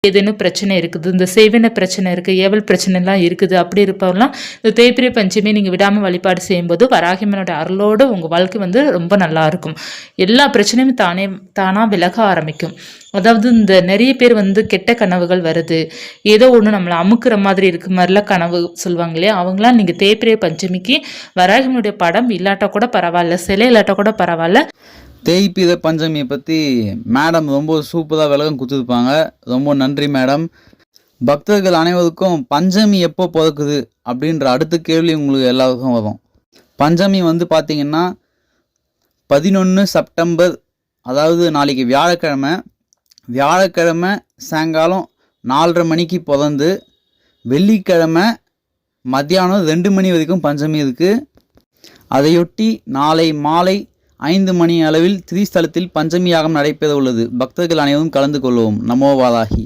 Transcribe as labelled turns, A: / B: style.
A: ஏதேனும் பிரச்சனை இருக்குது, இந்த செய்வின பிரச்சனை இருக்குது, ஏவல் பிரச்சனைலாம் இருக்குது, அப்படி இருப்பவங்களாம் இந்த தேய்பிறை பஞ்சமி நீங்கள் விடாமல் வழிபாடு செய்யும்போது வராகியம்மனோட அருளோடு உங்கள் வாழ்க்கை வந்து ரொம்ப நல்லா இருக்கும். எல்லா பிரச்சனையும் தானாக விலக ஆரம்பிக்கும். அதாவது இந்த நிறைய பேர் வந்து கெட்ட கனவுகள் வருது, ஏதோ ஒன்று நம்மளை அமுக்குற மாதிரி இருக்கு மாதிரிலாம் கனவு சொல்லுவாங்க இல்லையா, அவங்களாம் நீங்கள் தேய்பிறை பஞ்சமிக்கு வராகியம்மனுடைய படம் இல்லாட்டா கூட பரவாயில்ல, சிலை இல்லாட்டா கூட பரவாயில்ல,
B: தேய்பிறை பஞ்சமியை பற்றி மேடம் ரொம்ப சூப்பராக விளக்கம் கொடுத்துருப்பாங்க. ரொம்ப நன்றி மேடம். பக்தர்கள் அனைவருக்கும் பஞ்சமி எப்போ பிறக்குது அப்படின்ற அடுத்த கேள்வி உங்களுக்கு எல்லாருக்கும் வரும். பஞ்சமி வந்து பார்த்திங்கன்னா 11 செப்டம்பர், அதாவது நாளைக்கு வியாழக்கிழமை சாயங்காலம் 4:30 மணிக்கு பிறந்து வெள்ளிக்கிழமை மத்தியானம் 2 மணி வரைக்கும் பஞ்சமி இருக்குது. அதையொட்டி நாளை மாலை 5 மணி அளவில் திரிஸ்தலத்தில் பஞ்சமி யாகம் நடைபெற உள்ளது. பக்தர்கள் அனைவரும் கலந்து கொள்வோம். நமோ வாராகி.